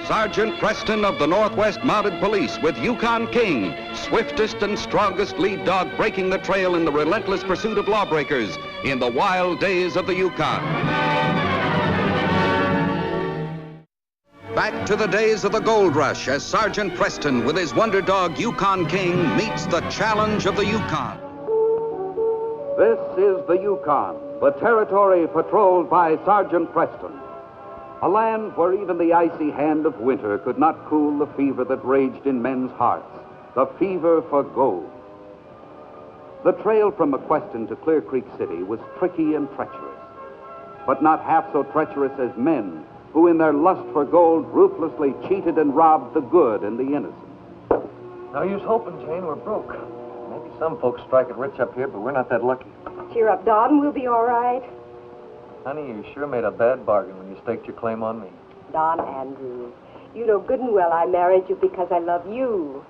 Sergeant Preston of the Northwest Mounted Police with Yukon King, swiftest and strongest lead dog breaking the trail in the relentless pursuit of lawbreakers in the wild days of the Yukon. Back to the days of the gold rush as Sergeant Preston with his wonder dog Yukon King meets the challenge of the Yukon. This is the Yukon, the territory patrolled by Sergeant Preston. A land where even the icy hand of winter could not cool the fever that raged in men's hearts, the fever for gold. The trail from McQuestion to Clear Creek City was tricky and treacherous, but not half so treacherous as men who in their lust for gold ruthlessly cheated and robbed the good and the innocent. No use hoping, Jane. We're broke. Maybe some folks strike it rich up here, but we're not that lucky. Cheer up, Don. We'll be all right. Honey, you sure made a bad bargain when you staked your claim on me. Don Andrews, you know good and well I married you because I love you,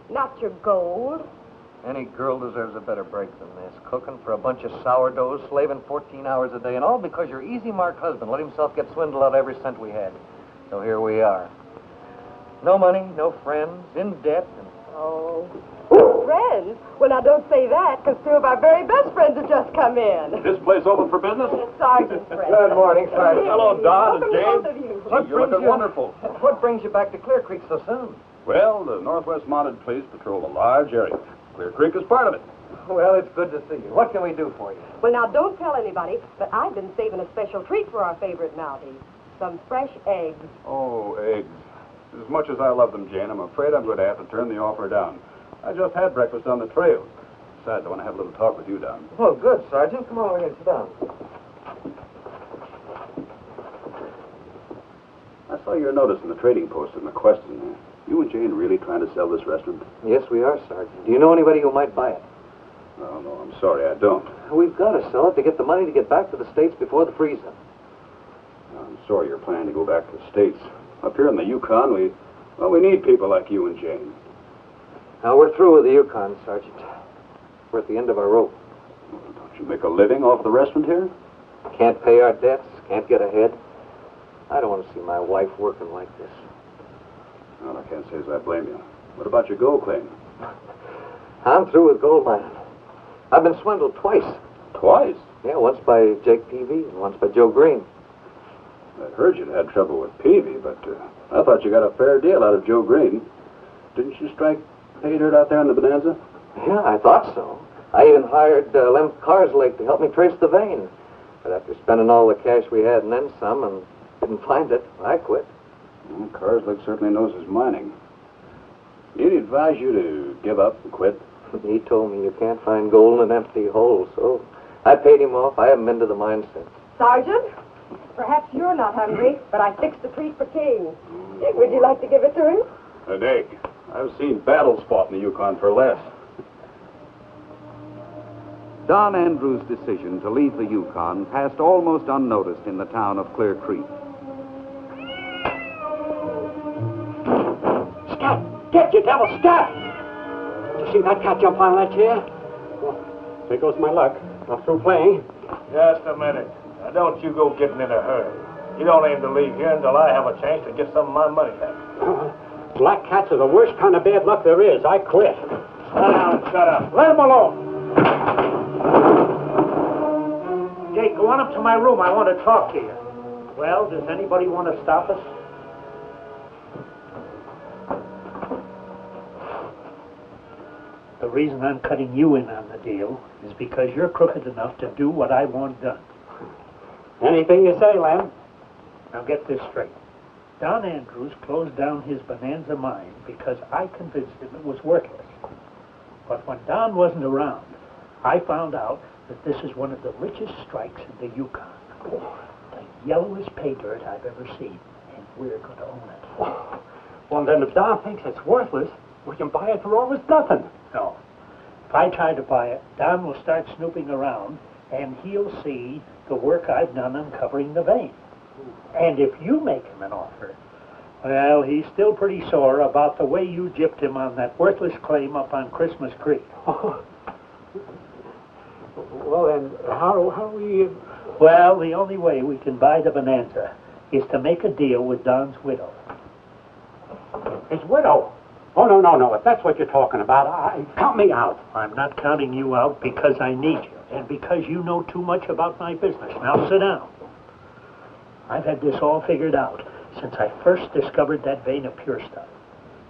not your gold. Any girl deserves a better break than this. Cooking for a bunch of sourdoughs, slaving 14 hours a day, and all because your easy-mark husband let himself get swindled out of every cent we had. So here we are. No money, no friends, in debt, and... Oh, friends? Well, now don't say that, because two of our very best friends have just come in. This place open for business? Sergeant's friends. Good morning, Sergeant. Hello, Don and James. Both of you. You're looking wonderful. What brings you back to Clear Creek so soon? Well, the Northwest Mounted Police patrol a large area. Clear Creek is part of it. Well, it's good to see you. What can we do for you? Well, now don't tell anybody, but I've been saving a special treat for our favorite Mounties. Some fresh eggs. Oh, eggs. As much as I love them, Jane, I'm afraid I'm going to have to turn the offer down. I just had breakfast on the trail. Besides, I want to have a little talk with you, Don. Oh, good, Sergeant. Come on over here and sit down. I saw your notice in the trading post at McQuestion. You and Jane really trying to sell this restaurant? Yes, we are, Sergeant. Do you know anybody who might buy it? Oh, no, I'm sorry, I don't. We've got to sell it to get the money to get back to the States before the freeze-up. I'm sorry you're planning to go back to the States. Up here in the Yukon, we need people like you and Jane. Now, we're through with the Yukon, Sergeant. We're at the end of our rope. Well, don't you make a living off the restaurant here? Can't pay our debts, can't get ahead. I don't want to see my wife working like this. Well, I can't say as I blame you. What about your gold claim? I'm through with gold mining. I've been swindled twice. Twice? Yeah, once by Jake Peavy and once by Joe Green. I heard you'd had trouble with Peavy, but I thought you got a fair deal out of Joe Green. Didn't you strike pay dirt out there in the Bonanza? Yeah, I thought so. I even hired Lem Carslake to help me trace the vein. But after spending all the cash we had and then some and didn't find it, I quit. Well, Carslake certainly knows his mining. He'd advise you to give up and quit. He told me you can't find gold in an empty hole, so I paid him off. I haven't been to the mine since. Sergeant, perhaps you're not hungry, but I fixed a treat for King. Would you like to give it to him? An egg. I've seen battles fought in the Yukon for less. Don Andrews' decision to leave the Yukon passed almost unnoticed in the town of Clear Creek. Stop! Get you devil, stop! Did you see that cat jump on that chair? Well, there goes my luck. I'm through playing. Just a minute. Now, don't you go getting in a hurry. You don't aim to leave here until I have a chance to get some of my money back. Black cats are the worst kind of bad luck there is. I quit. Shut down, shut up. Let him alone. Jake, go on up to my room. I want to talk to you. Well, does anybody want to stop us? The reason I'm cutting you in on the deal is because you're crooked enough to do what I want done. Anything you say, Lem. Now get this straight. Don Andrews closed down his Bonanza mine because I convinced him it was worthless. But when Don wasn't around, I found out that this is one of the richest strikes in the Yukon. The yellowest pay dirt I've ever seen, and we're going to own it. Well, then if Don thinks it's worthless, we can buy it for almost nothing. No. If I try to buy it, Don will start snooping around, and he'll see the work I've done uncovering the vein. And if you make him an offer, well, he's still pretty sore about the way you gypped him on that worthless claim up on Christmas Creek. Well, then, how do we... Well, the only way we can buy the Bonanza is to make a deal with Don's widow. His widow? Oh, no. If that's what you're talking about, count me out. I'm not counting you out because I need you and because you know too much about my business. Now sit down. I've had this all figured out since I first discovered that vein of pure stuff.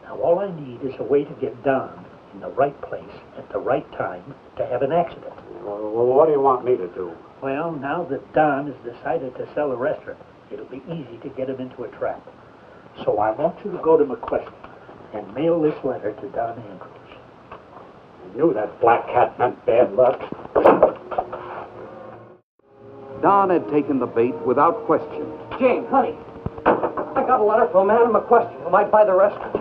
Now all I need is a way to get Don in the right place at the right time to have an accident. Well, what do you want me to do? Well, now that Don has decided to sell the restaurant, it'll be easy to get him into a trap. So I want you to go to McQuestion and mail this letter to Don Andrews. I knew that black cat meant bad luck. Don had taken the bait without question. Jane, honey, I got a letter from a man in McQuestion who might buy the restaurant.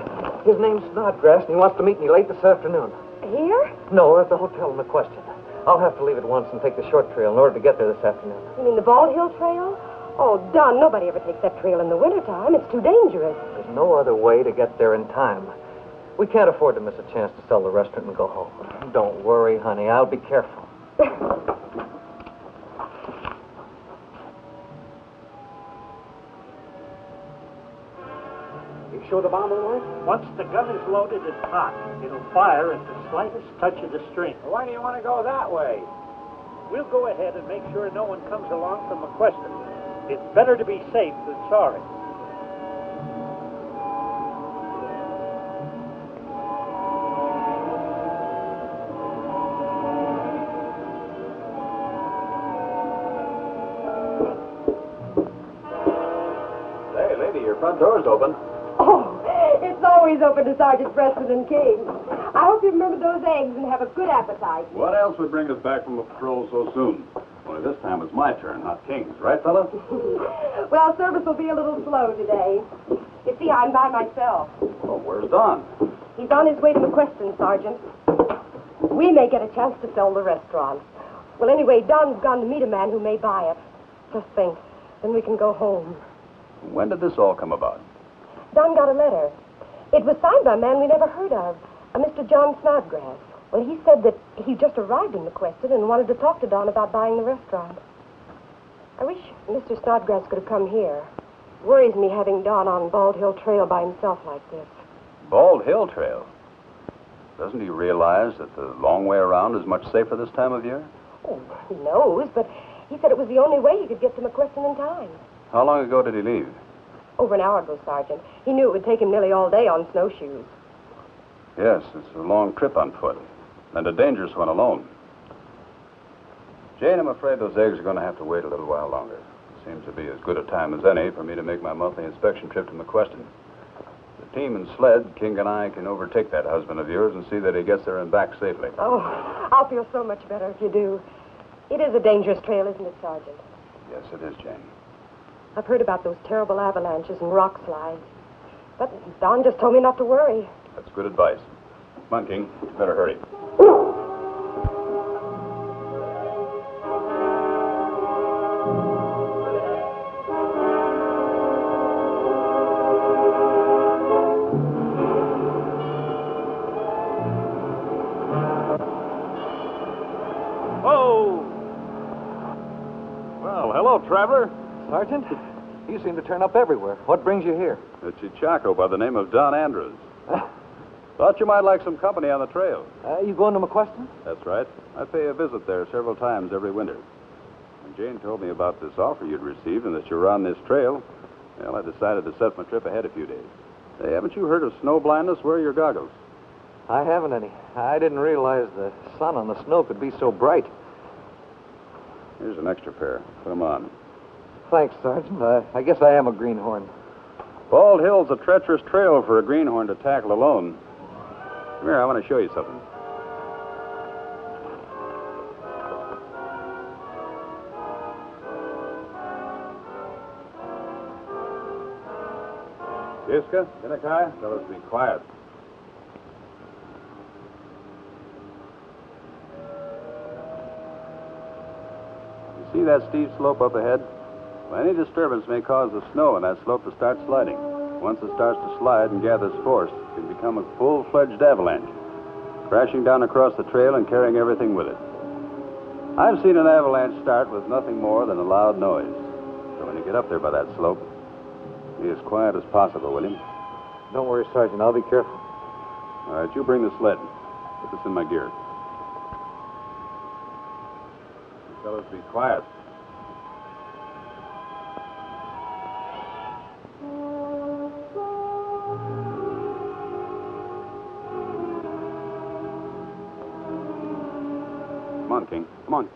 His name's Snodgrass, and he wants to meet me late this afternoon. Here? No, at the hotel in McQuestion. I'll have to leave at once and take the short trail in order to get there this afternoon. You mean the Bald Hill Trail? Oh, Don, nobody ever takes that trail in the wintertime. It's too dangerous. There's no other way to get there in time. We can't afford to miss a chance to sell the restaurant and go home. Don't worry, honey. I'll be careful. You sure the bomb will work? Once the gun is loaded and cocked, it'll fire at the slightest touch of the string. Why do you want to go that way? We'll go ahead and make sure no one comes along from McQuestion. It's better to be safe than sorry. Hey, lady, your front door's open. Oh, it's always open to Sergeant Preston and King. I hope you remember those eggs and have a good appetite. What else would bring us back from a patrol so soon? Only this time it's my turn, not King's. Right, fella? Well, service will be a little slow today. You see, I'm by myself. Well, where's Don? He's on his way to McQuestion, Sergeant. We may get a chance to sell the restaurant. Well, anyway, Don's gone to meet a man who may buy it. Just think. Then we can go home. When did this all come about? Don got a letter. It was signed by a man we never heard of, a Mr. John Snodgrass. Well, he said that he just arrived in McQuestion and wanted to talk to Don about buying the restaurant. I wish Mr. Snodgrass could have come here. Worries me having Don on Bald Hill Trail by himself like this. Bald Hill Trail? Doesn't he realize that the long way around is much safer this time of year? Oh, he knows, but he said it was the only way he could get to McQuestion in time. How long ago did he leave? Over an hour ago, Sergeant. He knew it would take him nearly all day on snowshoes. Yes, it's a long trip on foot, and a dangerous one alone. Jane, I'm afraid those eggs are going to have to wait a little while longer. It seems to be as good a time as any for me to make my monthly inspection trip to McQuestion. The team and sled, King and I can overtake that husband of yours and see that he gets there and back safely. Oh, I'll feel so much better if you do. It is a dangerous trail, isn't it, Sergeant? Yes, it is, Jane. I've heard about those terrible avalanches and rock slides. But Don just told me not to worry. That's good advice. Come on, King. You better hurry. Whoa! Well, hello, traveler. Sergeant, you seem to turn up everywhere. What brings you here? A Chichaco by the name of Don Andrews. Thought you might like some company on the trail. You going to McQuestion? That's right. I pay a visit there several times every winter. When Jane told me about this offer you'd received and that you were on this trail, well, I decided to set my trip ahead a few days. Hey, haven't you heard of snow blindness? Where are your goggles? I haven't any. I didn't realize the sun on the snow could be so bright. Here's an extra pair. Put them on. Thanks, Sergeant. I guess I am a greenhorn. Bald Hill's a treacherous trail for a greenhorn to tackle alone. Come here, I want to show you something. Iska, Dinakai, tell us to be quiet. You see that steep slope up ahead? Well, any disturbance may cause the snow in that slope to start sliding. Once it starts to slide and gathers force, it can become a full-fledged avalanche, crashing down across the trail and carrying everything with it. I've seen an avalanche start with nothing more than a loud noise. So when you get up there by that slope, be as quiet as possible, will you? Don't worry, Sergeant. I'll be careful. All right, you bring the sled. Put this in my gear. You fellas be quiet. Come on, King. Come on.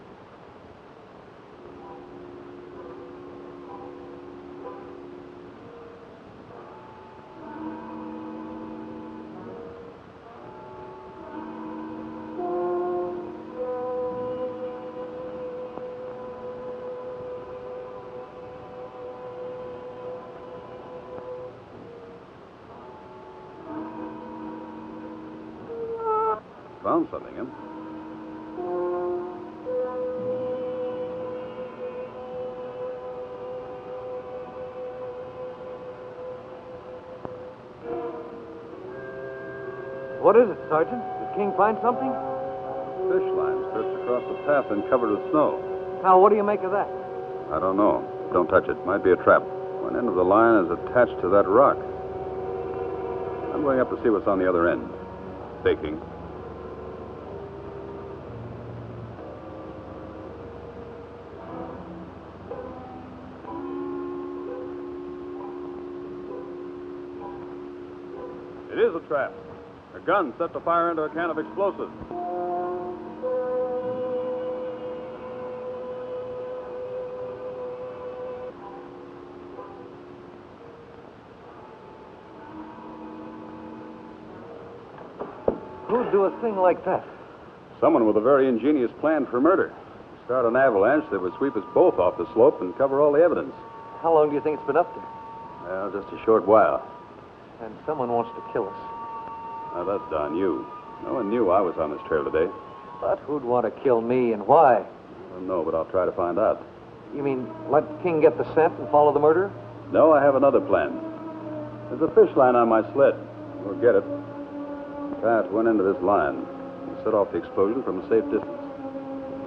Found something, huh? What is it, Sergeant? Did King find something? Fish line stretched across the path and covered with snow. Now, what do you make of that? I don't know. Don't touch it. Might be a trap. One end of the line is attached to that rock. I'm going up to see what's on the other end. Stay, King. It is a trap. A gun set to fire into a can of explosives. Who'd do a thing like that? Someone with a very ingenious plan for murder. Start an avalanche that would sweep us both off the slope and cover all the evidence. How long do you think it's been up to? Well, just a short while. And someone wants to kill us. Now, that's on you. No one knew I was on this trail today. But who'd want to kill me and why? I don't know, but I'll try to find out. You mean let King get the scent and follow the murderer? No, I have another plan. There's a fish line on my sled. We'll get it. Tie it to one end of this line and set off the explosion from a safe distance.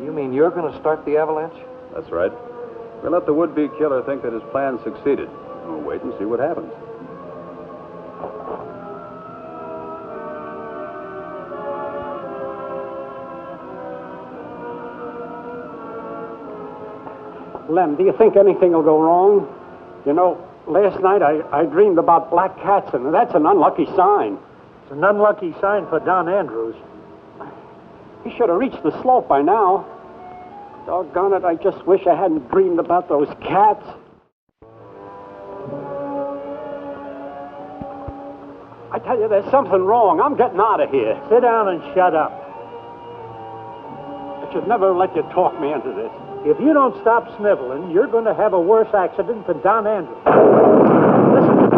You mean you're going to start the avalanche? That's right. We'll let the would-be killer think that his plan succeeded. And we'll wait and see what happens. Lem, do you think anything will go wrong? You know, last night I dreamed about black cats, and that's an unlucky sign. It's an unlucky sign for Don Andrews. He should have reached the slope by now. Doggone it, I just wish I hadn't dreamed about those cats. I tell you, there's something wrong. I'm getting out of here. Sit down and shut up. I should never let you talk me into this. If you don't stop sniveling, you're going to have a worse accident than Don Andrews. Listen.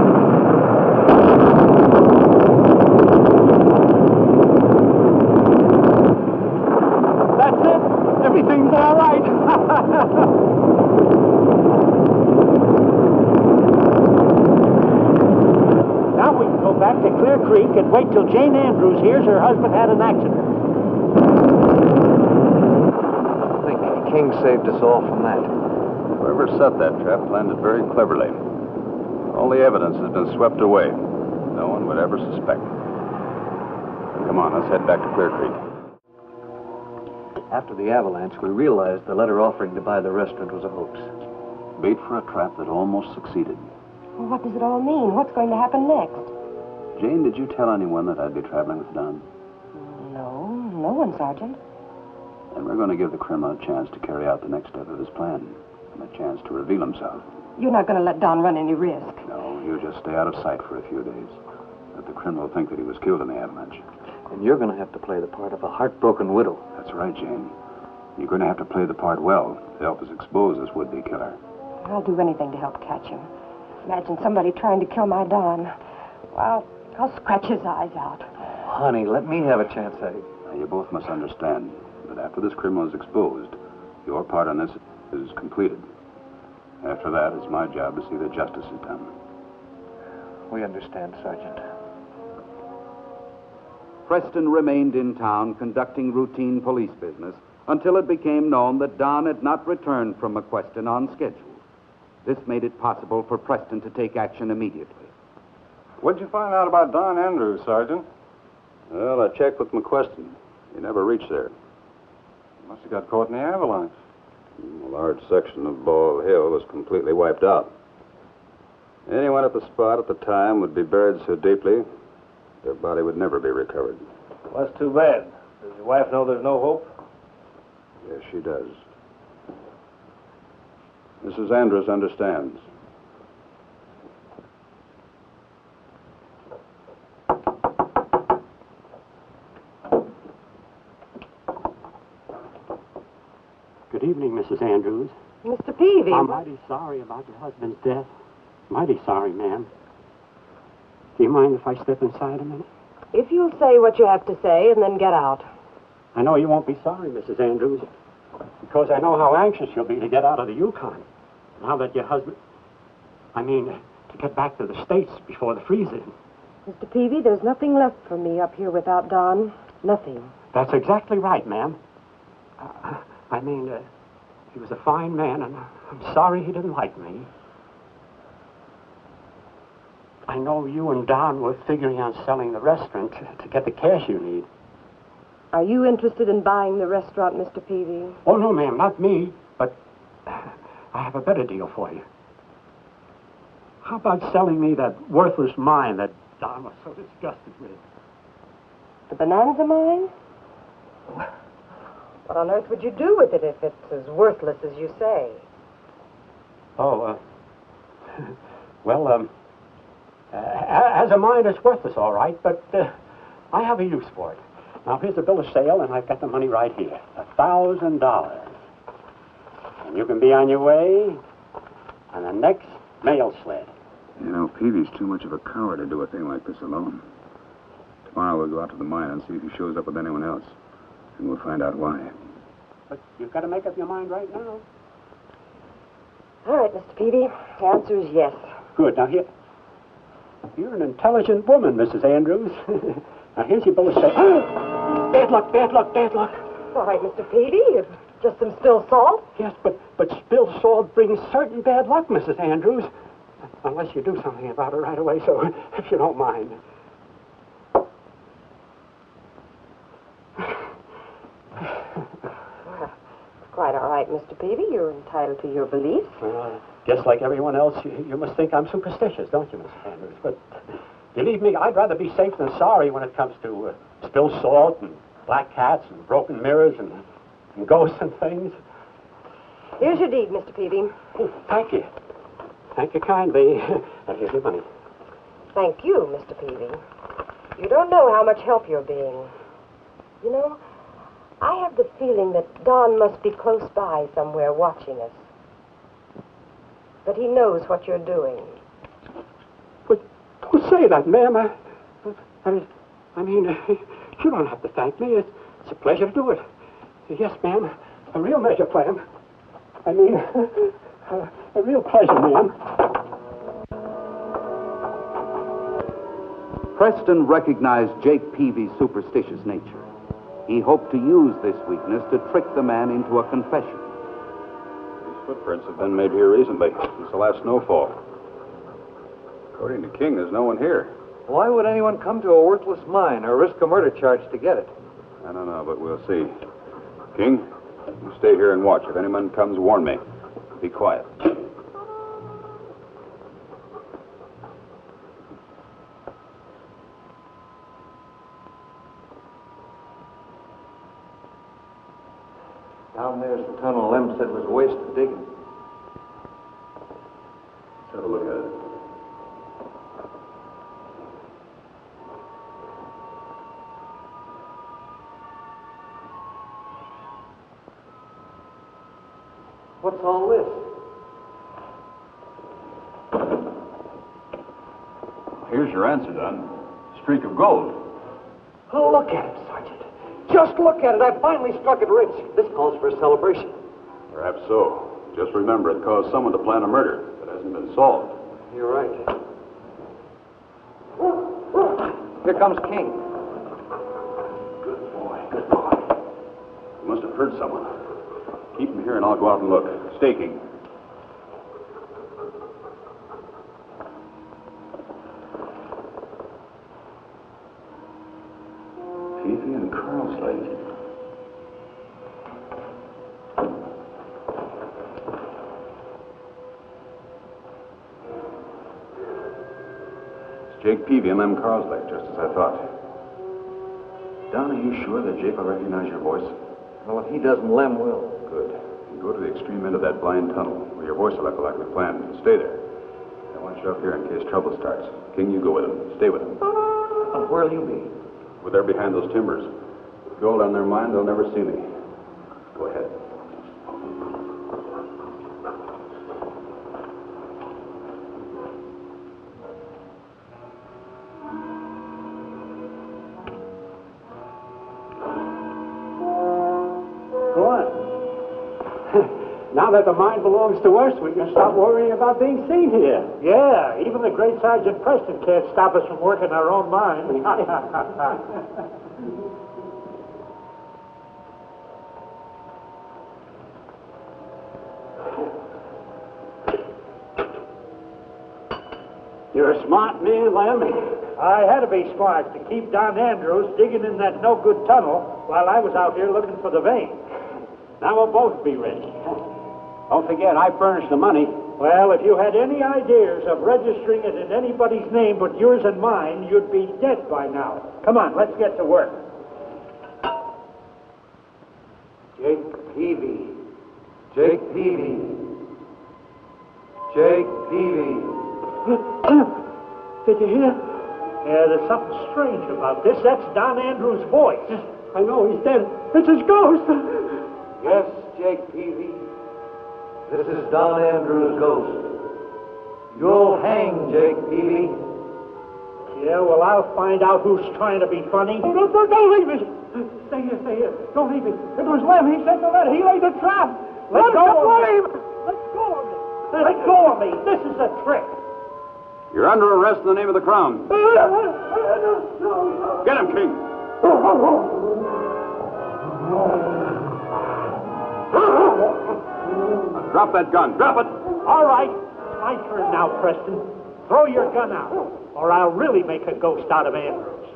That's it. Everything's all right. Now we can go back to Clear Creek and wait till Jane Andrews hears her husband had an accident. King saved us all from that. Whoever set that trap planned it very cleverly. All the evidence has been swept away. No one would ever suspect. Come on, let's head back to Clear Creek. After the avalanche, we realized the letter offering to buy the restaurant was a hoax. Bait for a trap that almost succeeded. Well, what does it all mean? What's going to happen next? Jane, did you tell anyone that I'd be traveling with Don? No one, Sergeant. And we're going to give the criminal a chance to carry out the next step of his plan, and a chance to reveal himself. You're not going to let Don run any risk. No, he'll just stay out of sight for a few days. Let the criminal think that he was killed in the avalanche. And you're going to have to play the part of a heartbroken widow. That's right, Jane. You're going to have to play the part well to help us expose this would-be killer. I'll do anything to help catch him. Imagine somebody trying to kill my Don. Well, I'll scratch his eyes out. Oh, honey, let me have a chance at it. Now, you both must understand that after this criminal is exposed, your part on this is completed. After that, it's my job to see that justice is done. We understand, Sergeant. Preston remained in town conducting routine police business until it became known that Don had not returned from McQuestion on schedule. This made it possible for Preston to take action immediately. What'd you find out about Don Andrews, Sergeant? Well, I checked with McQuestion. He never reached there. Must have got caught in the avalanche. A large section of Ball Hill was completely wiped out. Anyone at the spot at the time would be buried so deeply, their body would never be recovered. Well, that's too bad. Does your wife know there's no hope? Yes, she does. Mrs. Andrews understands. Good evening, Mrs. Andrews. Mr. Peavy. I'm mighty sorry about your husband's death. Mighty sorry, ma'am. Do you mind if I step inside a minute? If you'll say what you have to say and then get out. I know you won't be sorry, Mrs. Andrews, because I know how anxious you'll be to get out of the Yukon. Now that your husband... to get back to the States before the freeze-in. Mr. Peavy, there's nothing left for me up here without Don. Nothing. That's exactly right, ma'am. He was a fine man, and I'm sorry he didn't like me. I know you and Don were figuring on selling the restaurant to get the cash you need. Are you interested in buying the restaurant, Mr. Peavy? Oh, no, ma'am, not me, but I have a better deal for you. How about selling me that worthless mine that Don was so disgusted with? The Bonanza mine? What on earth would you do with it if it's as worthless as you say? As a mine, it's worthless, all right, but I have a use for it. Now, here's the bill of sale, and I've got the money right here. $1,000. And you can be on your way on the next mail sled. You know, Peavy's too much of a coward to do a thing like this alone. Tomorrow we'll go out to the mine and see if he shows up with anyone else. And we'll find out why. But you've got to make up your mind right now. All right, Mr. Peavy. The answer is yes. Good. Now, you're an intelligent woman, Mrs. Andrews. Now, here's your bill of sale. Bad luck, bad luck, bad luck. All right, Mr. Peavy. It's just some still salt. Yes, but spilled salt brings certain bad luck, Mrs. Andrews. Unless you do something about it right away, so if you don't mind. Quite all right, Mr. Peavy. You're entitled to your beliefs. Guess like everyone else, you must think I'm superstitious, don't you, Miss Andrews? But believe me, I'd rather be safe than sorry when it comes to spilled salt and black cats and broken mirrors and ghosts and things. Here's your deed, Mr. Peavy. Oh, thank you. Thank you kindly. And here's your money. Thank you, Mr. Peavy. You don't know how much help you're being. You know, I have the feeling that Don must be close by somewhere watching us. That he knows what you're doing. But don't say that, ma'am. You don't have to thank me. It's a pleasure to do it. Yes, ma'am. A real measure plan. A real pleasure, ma'am. Preston recognized Jake Peavy's superstitious nature. He hoped to use this weakness to trick the man into a confession. These footprints have been made here recently, since the last snowfall. According to King, there's no one here. Why would anyone come to a worthless mine or risk a murder charge to get it? I don't know, but we'll see. King, you stay here and watch. If anyone comes, warn me. Be quiet. Down there's the tunnel Lem said was wasted digging. Let's have a look at it. What's all this? Here's your answer, Don. Streak of gold. Oh, look at it, Sergeant. Just look at it. I finally struck it rich. This calls for a celebration. Perhaps so. Just remember, it caused someone to plan a murder that hasn't been solved. You're right. Here comes King. Good boy, good boy. You must have heard someone. Keep him here and I'll go out and look. Stay, King. Jake Peavy and Lem Carslake, just as I thought. Don, are you sure that Jake will recognize your voice? Well, if he doesn't, Lem will. Good. You go to the extreme end of that blind tunnel where your voice will look like we planned. Stay there. I want you up here in case trouble starts. King, you go with him. Stay with him. And where'll you be? We're there behind those timbers. Gold on their mind, they'll never see me. Go ahead. Go on. Now that the mine belongs to us, we can stop worrying about being seen here. Yeah, even the great Sergeant Preston can't stop us from working our own mine. You're a smart man, Lem. I had to be smart to keep Don Andrews digging in that no-good tunnel while I was out here looking for the vein. Now we'll both be rich. Don't forget, I furnished the money. Well, if you had any ideas of registering it in anybody's name but yours and mine, you'd be dead by now. Come on, let's get to work. Jake Peavy. Jake Peavy. Jake Peavy. Did you hear? Yeah, there's something strange about this. That's Don Andrews' voice. I know, he's dead. It's his ghost. Yes, Jake Peavy. This is Don Andrews' ghost. You'll hang, Jake Peavy. Yeah, well, I'll find out who's trying to be funny. Oh, don't leave me. Stay here, stay here. Don't leave me. It was Lem. He sent the letter. He laid the trap. Let go of him. Let go of me. Let go of me. This is a trick. You're under arrest in the name of the Crown. Get him, King. Drop that gun. Drop it. All right. It's my turn now, Preston. Throw your gun out, or I'll really make a ghost out of Andrews.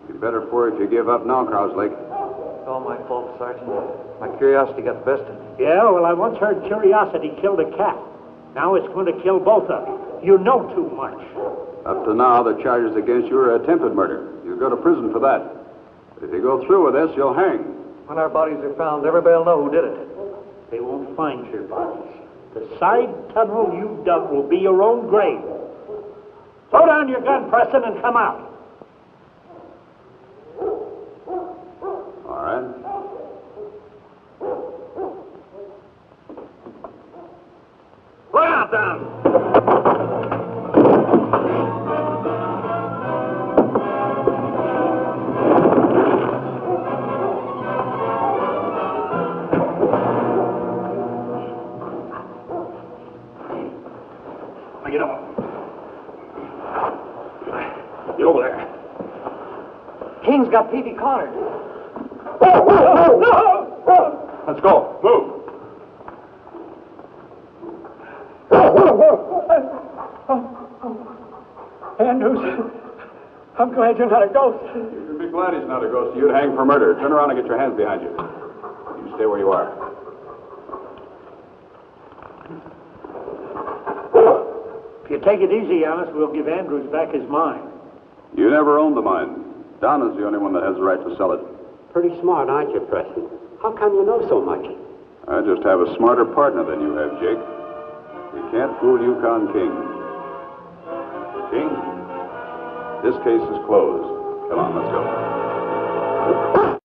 You'd better for if you give up now, Carslake. It's all my fault, Sergeant. My curiosity got the best of me. Yeah, well, I once heard curiosity killed a cat. Now it's going to kill both of you. You know too much. Up to now, the charges against you are attempted murder. You'll go to prison for that. But if you go through with this, you'll hang. When our bodies are found, everybody will know who did it. They won't find your bodies. The side tunnel you dug will be your own grave. Throw down your gun, Preston, and come out. All right. Look out, down! Get up. Get over there. King's got Peavy cornered. Let's go. Move. Andrews, I'm glad you're not a ghost. You should be glad he's not a ghost. You'd hang for murder. Turn around and get your hands behind you. You stay where you are. If you take it easy on us, we'll give Andrews back his mine. You never owned the mine. Don is the only one that has the right to sell it. Pretty smart, aren't you, Preston? How come you know so much? I just have a smarter partner than you have, Jake. You can't fool Yukon King. King, this case is closed. Come on, let's go.